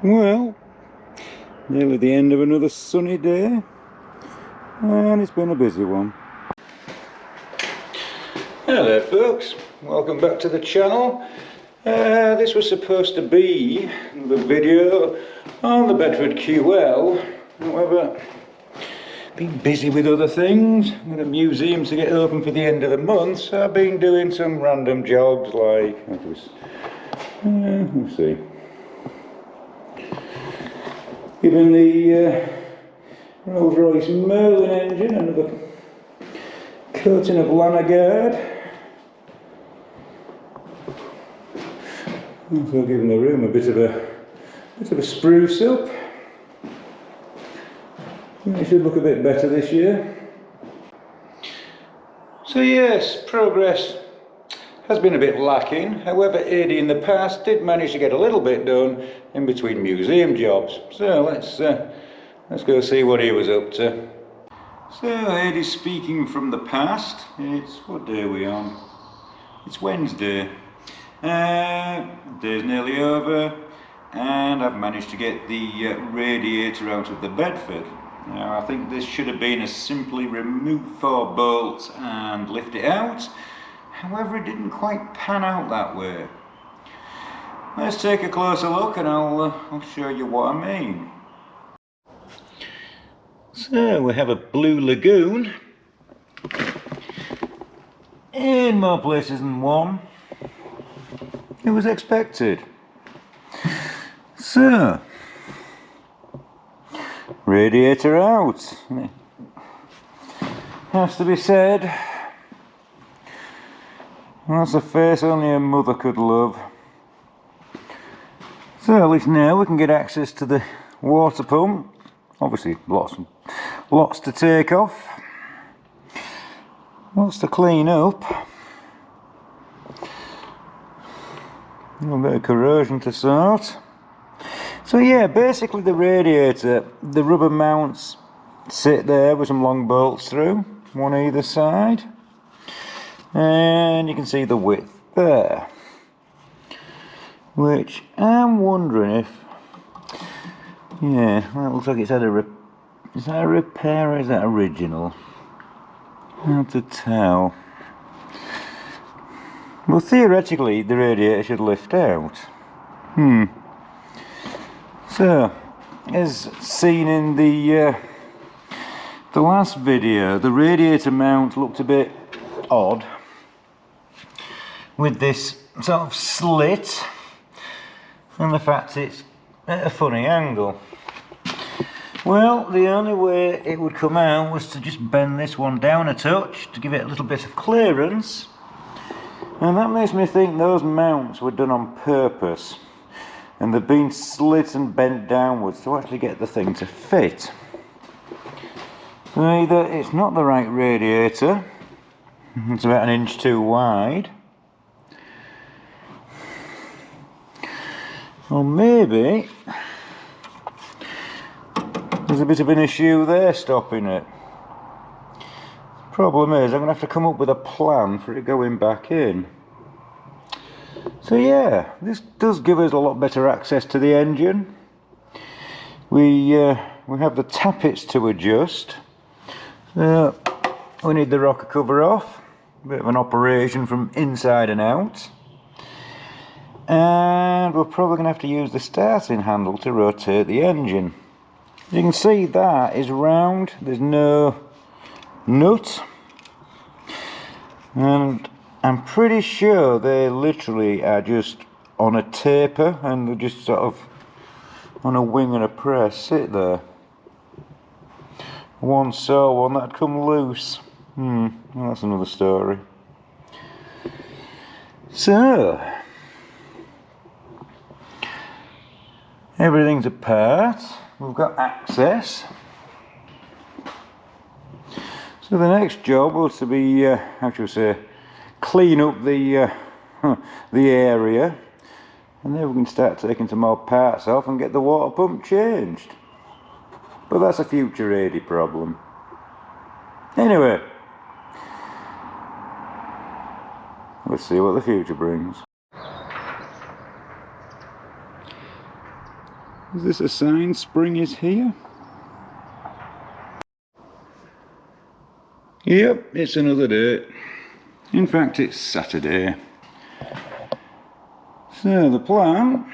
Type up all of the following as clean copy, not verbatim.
Well, nearly the end of another sunny day, and it's been a busy one. Hello there folks, welcome back to the channel. This was supposed to be the video on the Bedford QL, however, been busy with other things, with a museum to get open for the end of the month, so I've been doing some random jobs like, let's see, giving the Rolls-Royce Merlin engine another coating of Lanagard. Also giving the room a bit of a spruce up. It should look a bit better this year. So yes, progress has been a bit lacking. However, AD in the past did manage to get a little bit done in between museum jobs. So let's go see what he was up to. So AD is speaking from the past. It's what day are we on? It's Wednesday. Day's nearly over, and I've managed to get the radiator out of the Bedford. Now I think this should have been as simply remove 4 bolts and lift it out. However, it didn't quite pan out that way. Let's take a closer look and I'll show you what I mean. So we have a blue lagoon in more places than one. It was expected. So, radiator out. Has to be said, that's a face only a mother could love. So at least now we can get access to the water pump. Obviously lots to take off, lots to clean up. A little bit of corrosion to sort. So yeah, basically the radiator, the rubber mounts sit there with some long bolts through, one either side. And you can see the width there. Which I'm wondering if, yeah, that looks like it's had is that a repair or is that original? Hard to tell. Well, theoretically, the radiator should lift out. So, as seen in the last video, the radiator mount looked a bit odd with this sort of slit and the fact it's at a funny angle. Well, the only way it would come out was to just bend this one down a touch to give it a little bit of clearance. And that makes me think those mounts were done on purpose and they've been slit and bent downwards to actually get the thing to fit. So either it's not the right radiator, it's about 1 inch too wide, or maybe there's a bit of an issue there stopping it. Problem is, I'm going to have to come up with a plan for it going back in. So yeah, this does give us a lot better access to the engine. We have the tappets to adjust. So we need the rocker cover off. A bit of an operation from inside and out. And we're probably going to have to use the starting handle to rotate the engine. You can see that is round, there's no nut, and I'm pretty sure they literally are just on a taper and they're just sort of on a wing and a press sit there. One saw one that'd come loose. Well, that's another story. So everything's apart. We've got access. So the next job was to be, how shall we say, clean up the area, and then we can start taking some more parts off and get the water pump changed. But that's a future AD problem. Anyway, let's see what the future brings. Is this a sign spring is here? Yep, it's another day. In fact, it's Saturday. So the plan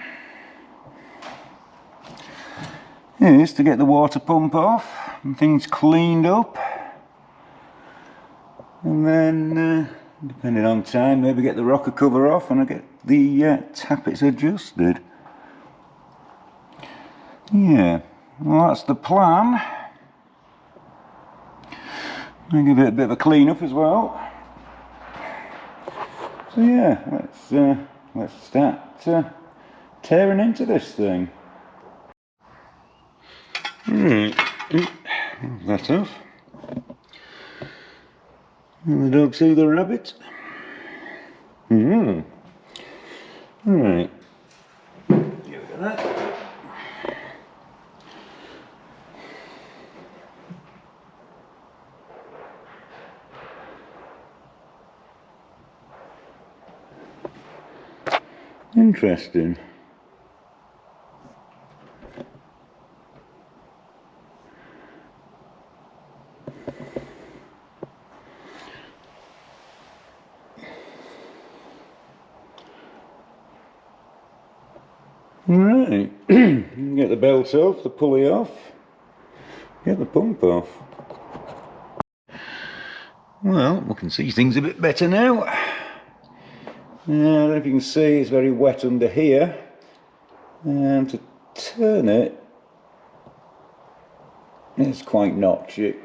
is to get the water pump off and things cleaned up, and then depending on time, maybe get the rocker cover off and I get the tappets adjusted. Yeah, well, that's the plan. I'll give it a bit of a clean up as well. So yeah, let's start tearing into this thing. Right, that off. And the dog see the rabbit. Right. Get rid of that. Interesting. Right, get the belt off, the pulley off, get the pump off. Well, we can see things a bit better now. I don't know if you can see, it's very wet under here, and to turn it, it's quite notchy.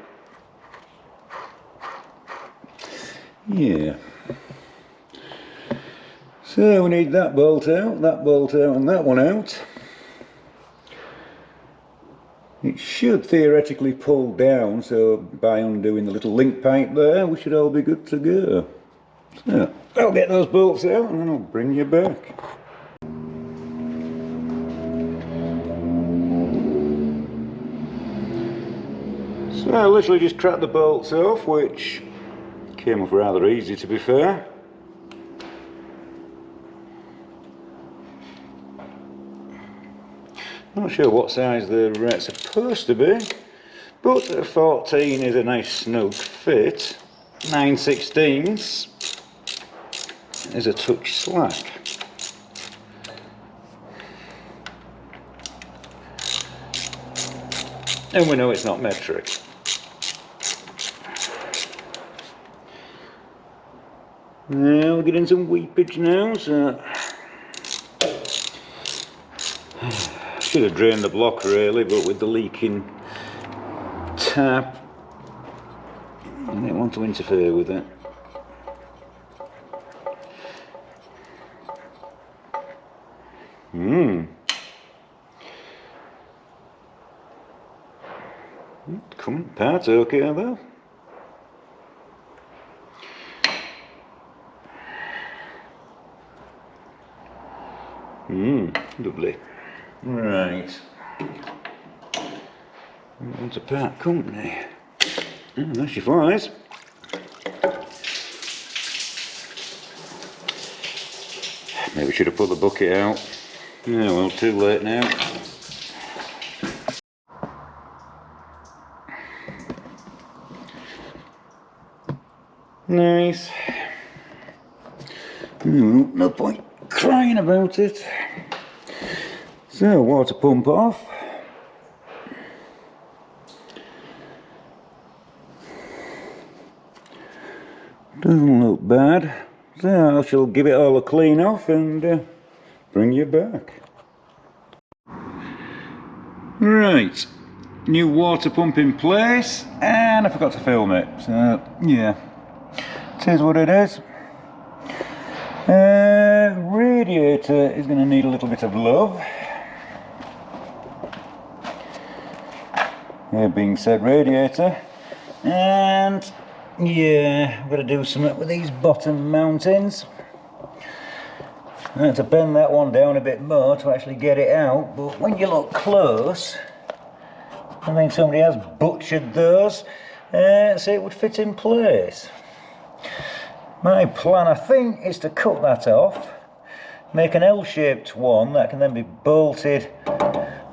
Yeah. So we need that bolt out, and that one out. It should theoretically pull down, so by undoing the little link pipe there, we should all be good to go. So I'll get those bolts out and then I'll bring you back. So I literally just cracked the bolts off, which came off rather easy to be fair. Not sure what size they're supposed to be, but a 14 is a nice snug fit. 9/16 is a touch slack. And we know it's not metric. Now we're getting some weepage now, so should have drained the block really, but with the leaking tap, I didn't want to interfere with it. Coming apart okay though. Lovely. Right. Wants a part company. There she flies. Maybe we should have put the bucket out. Yeah, well, too late now. Nice. No point crying about it. So, water pump off. Doesn't look bad. So I shall give it all a clean off and bring you back. Right, new water pump in place, and I forgot to film it. So yeah, it is what it is. Radiator is going to need a little bit of love. That being said, radiator, and yeah, I've got to do something with these bottom mountings. I had to bend that one down a bit more to actually get it out, but when you look close, I think somebody has butchered those, so it would fit in place. My plan, I think, is to cut that off, make an L-shaped one that can then be bolted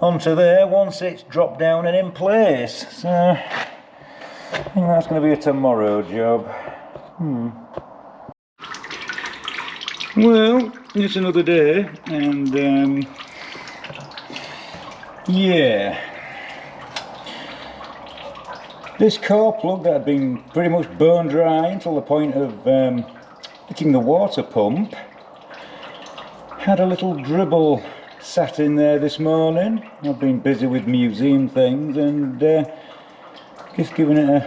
onto there once it's dropped down and in place. So I think that's going to be a tomorrow job. Well, it's another day, and yeah, this core plug that had been pretty much bone dry until the point of hitting the water pump had a little dribble sat in there this morning. I've been busy with museum things and just giving it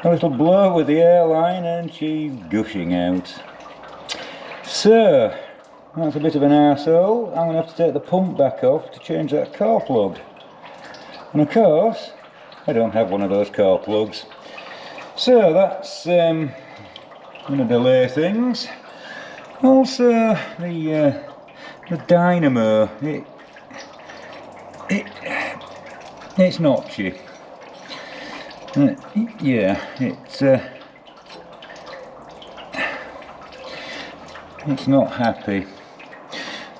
a little blow with the airline, and she's gushing out. So that's a bit of an arsehole. I'm going to have to take the pump back off to change that core plug, and of course I don't have one of those core plugs, so that's going to delay things. Also, the dynamo, it's notchy. Yeah, it's not happy.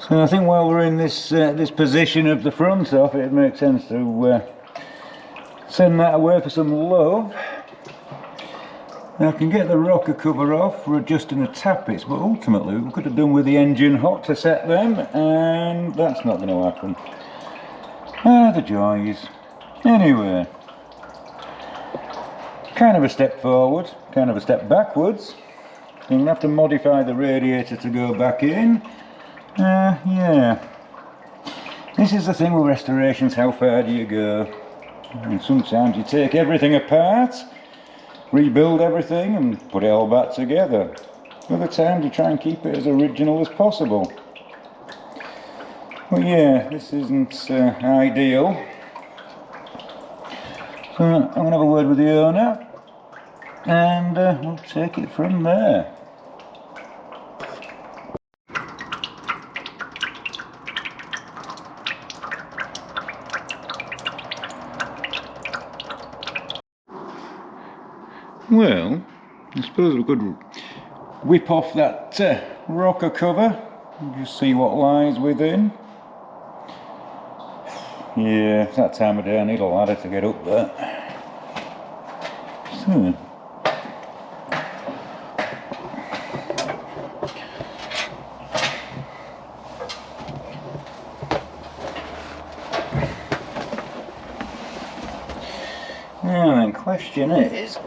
So I think while we're in this this position of the front off, it makes sense to send that away for some love. I can get the rocker cover off for adjusting the tappets, but ultimately we could have done with the engine hot to set them, and that's not going to happen. Ah, the joys. Anyway, kind of a step forward, kind of a step backwards. I'm going to have to modify the radiator to go back in. Yeah. This is the thing with restorations, how far do you go? And sometimes you take everything apart, rebuild everything and put it all back together. Other times you try and keep it as original as possible. But yeah, this isn't ideal. So I'm going to have a word with the owner and we'll take it from there. Well, I suppose we could whip off that rocker cover and just see what lies within. Yeah, it's that time of day, I need a ladder to get up there. So. Now then, question is,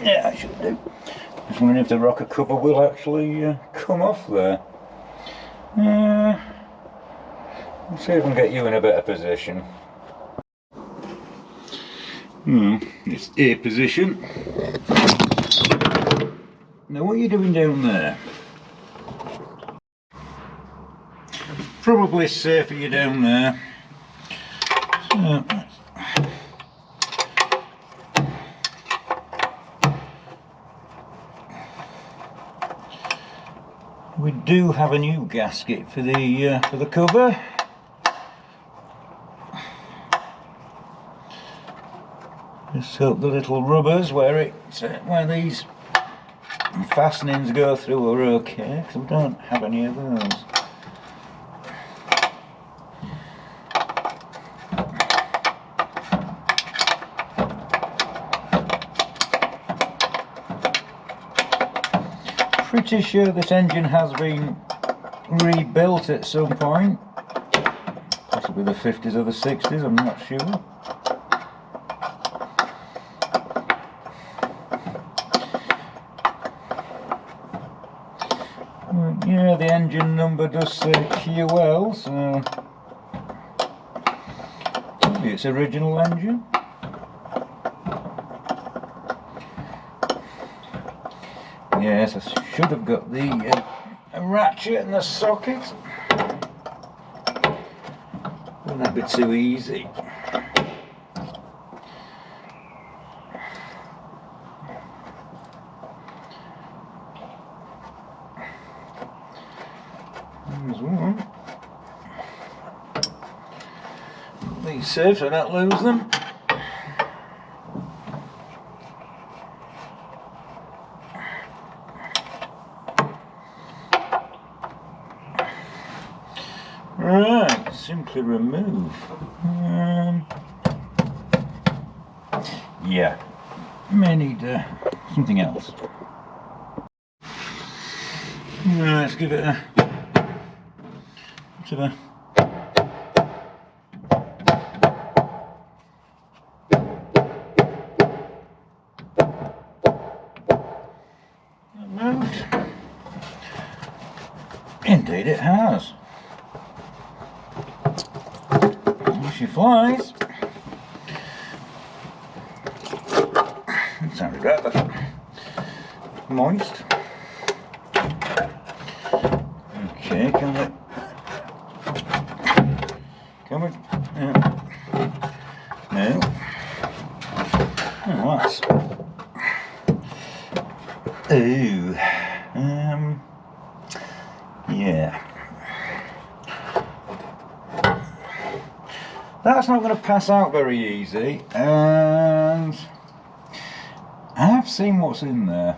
yeah, I should do. Just wondering if the rocker cover will actually come off there. Let's see if I can get you in a better position. It's A position. Now what are you doing down there? Probably safer you down there. So, we do have a new gasket for the cover. Just hope the little rubbers where these fastenings go through are okay, because we don't have any of those. Pretty sure this engine has been rebuilt at some point, possibly the 50s or the 60s, I'm not sure. Yeah, the engine number does say QL, so maybe it's original engine. Yes, I should have got the ratchet and the socket. Wouldn't that be too easy? There's one. These safe so I don't lose them. Right, simply remove. Yeah, may need something else. Let's give it a bit of a moved. Indeed it has. Here she flies. It sounded rather moist. Okay, can we no. Oh, that's yeah. That's not going to pass out very easy, and I have seen what's in there.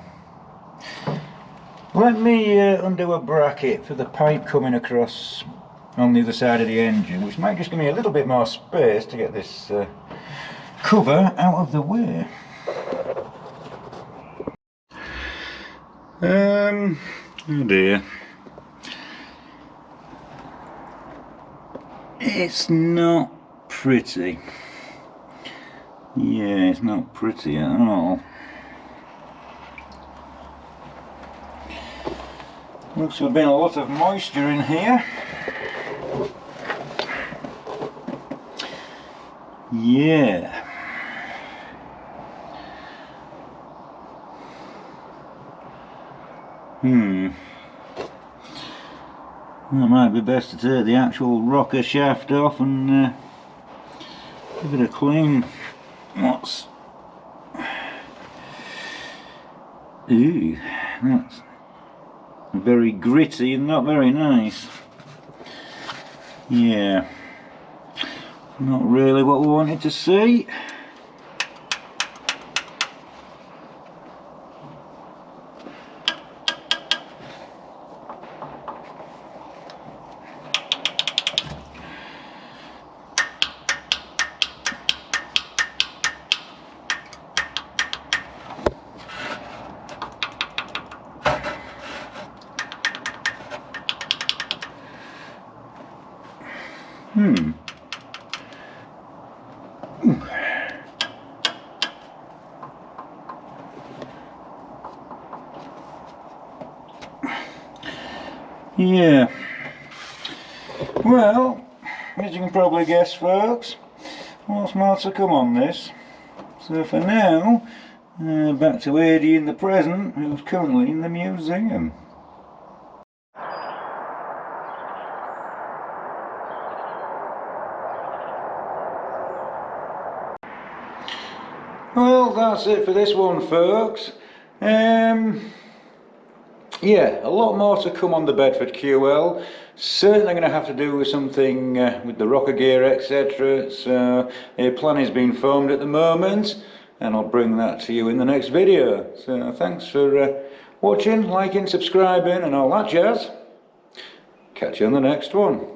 Let me undo a bracket for the pipe coming across on the other side of the engine, which might just give me a little bit more space to get this cover out of the way. Oh dear. It's not pretty. Yeah, it's not pretty at all. Looks to have been a lot of moisture in here. Yeah. Well, it might be best to take the actual rocker shaft off and give it a clean. What's... Ooh, that's very gritty and not very nice. Yeah, not really what we wanted to see. Yeah. Well, as you can probably guess, folks, lots more to come on this. So for now, back to Adi in the present, who's currently in the museum. Well, that's it for this one, folks. Yeah, a lot more to come on the Bedford QL. Certainly going to have to do with something with the rocker gear, etc. So a plan is being formed at the moment, and I'll bring that to you in the next video. So thanks for watching, liking, subscribing and all that jazz. Catch you on the next one.